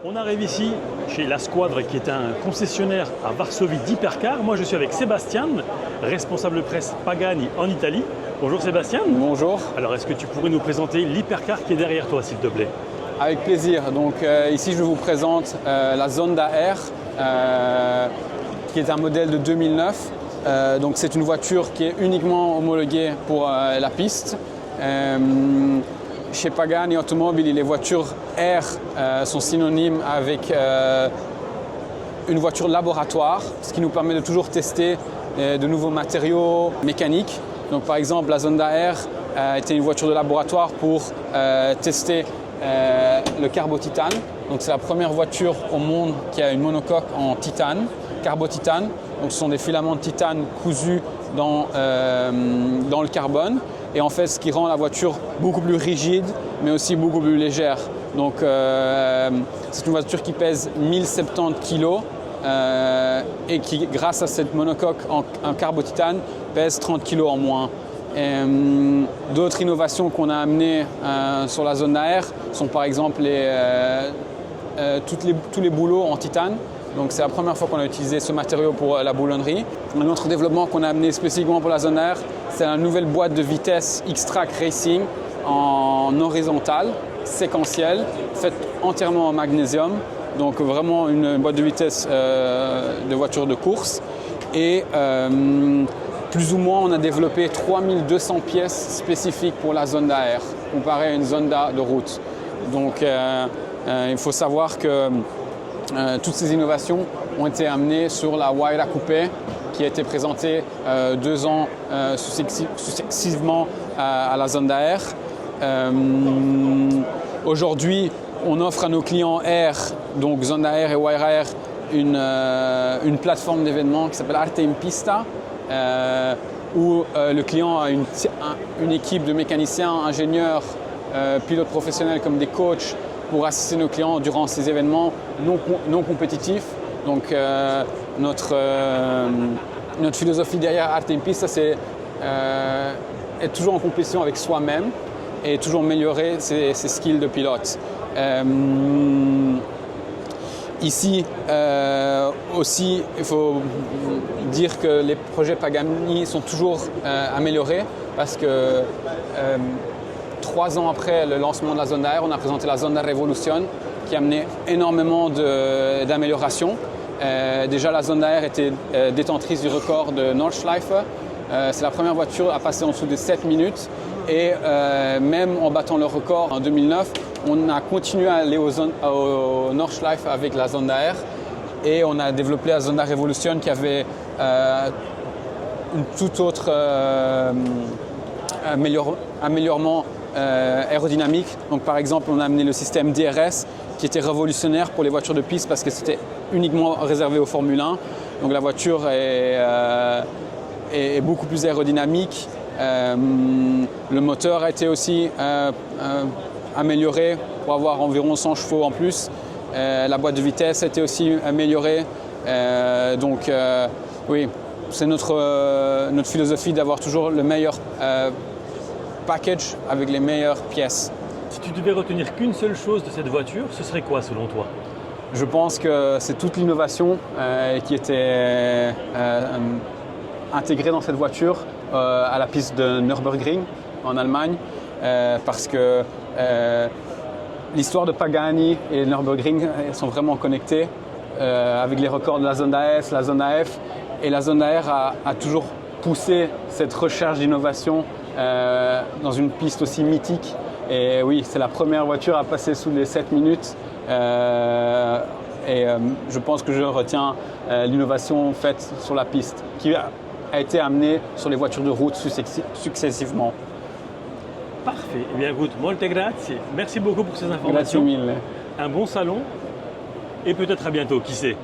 On arrive ici chez La Squadre qui est un concessionnaire à Varsovie d'hypercar. Moi je suis avec Sébastien, responsable presse Pagani en Italie. Bonjour Sébastien. Bonjour. Alors est-ce que tu pourrais nous présenter l'hypercar qui est derrière toi s'il te plaît? Avec plaisir. Donc ici je vous présente la Zonda R qui est un modèle de 2009. Donc c'est une voiture qui est uniquement homologuée pour la piste. Chez Pagani Automobili, les voitures R sont synonymes avec une voiture laboratoire, ce qui nous permet de toujours tester de nouveaux matériaux mécaniques. Donc par exemple, la Zonda R était une voiture de laboratoire pour tester le carbotitane. Donc c'est la première voiture au monde qui a une monocoque en titane, carbotitane. Donc ce sont des filaments de titane cousus dans le carbone. Et en fait, ce qui rend la voiture beaucoup plus rigide, mais aussi beaucoup plus légère. Donc, c'est une voiture qui pèse 1070 kg et qui, grâce à cette monocoque en carbotitane, pèse 30 kg en moins. D'autres innovations qu'on a amenées sur la Zonda R sont par exemple tous les boulots en titane. Donc c'est la première fois qu'on a utilisé ce matériau pour la boulonnerie. Un autre développement qu'on a amené spécifiquement pour la Zonda R, c'est la nouvelle boîte de vitesse X-Track Racing en horizontal, séquentielle, faite entièrement en magnésium. Donc vraiment une boîte de vitesse de voiture de course. Et plus ou moins on a développé 3200 pièces spécifiques pour la Zonda R, comparé à une Zonda de route. Donc il faut savoir que toutes ces innovations ont été amenées sur la Huayra Coupé qui a été présentée 2 ans successivement à la Zonda R. Aujourd'hui, on offre à nos clients R, donc Zonda R et Huayra R, une plateforme d'événements qui s'appelle Arte in Pista, où le client a une équipe de mécaniciens, ingénieurs, pilotes professionnels comme des coachs pour assister nos clients durant ces événements non compétitifs. Donc notre philosophie derrière Arte in Pista, c'est être toujours en compétition avec soi-même et toujours améliorer ses skills de pilote. Ici aussi, il faut dire que les projets Pagani sont toujours améliorés parce que 3 ans après le lancement de la Zonda R, on a présenté la Zonda Revolution qui a amené énormément d'améliorations. Déjà, la Zonda R était détentrice du record de Nordschleife. C'est la première voiture à passer en dessous de 7 minutes. Et même en battant le record en 2009, on a continué à aller au Nordschleife avec la Zonda R. Et on a développé la Zonda Revolution qui avait une toute autre améliorement aérodynamique. Donc par exemple, on a amené le système DRS qui était révolutionnaire pour les voitures de piste parce que c'était uniquement réservé aux Formule 1. Donc la voiture est beaucoup plus aérodynamique. Le moteur a été aussi amélioré pour avoir environ 100 chevaux en plus. La boîte de vitesse a été aussi améliorée. Donc oui, c'est notre philosophie d'avoir toujours le meilleur package avec les meilleures pièces. Si tu devais retenir qu'une seule chose de cette voiture, ce serait quoi selon toi? Je pense que c'est toute l'innovation qui était intégrée dans cette voiture à la piste de Nürburgring en Allemagne parce que l'histoire de Pagani et Nürburgring sont vraiment connectées avec les records de la Zonda S, la Zonda F, et la Zonda R a toujours poussé cette recherche d'innovation dans une piste aussi mythique. Et oui, c'est la première voiture à passer sous les 7 minutes. Je pense que je retiens l'innovation faite sur la piste qui a été amenée sur les voitures de route successivement. Parfait. Eh bien écoute, molte grazie. Merci beaucoup pour ces informations. Grazie mille. Un bon salon et peut-être à bientôt, qui sait.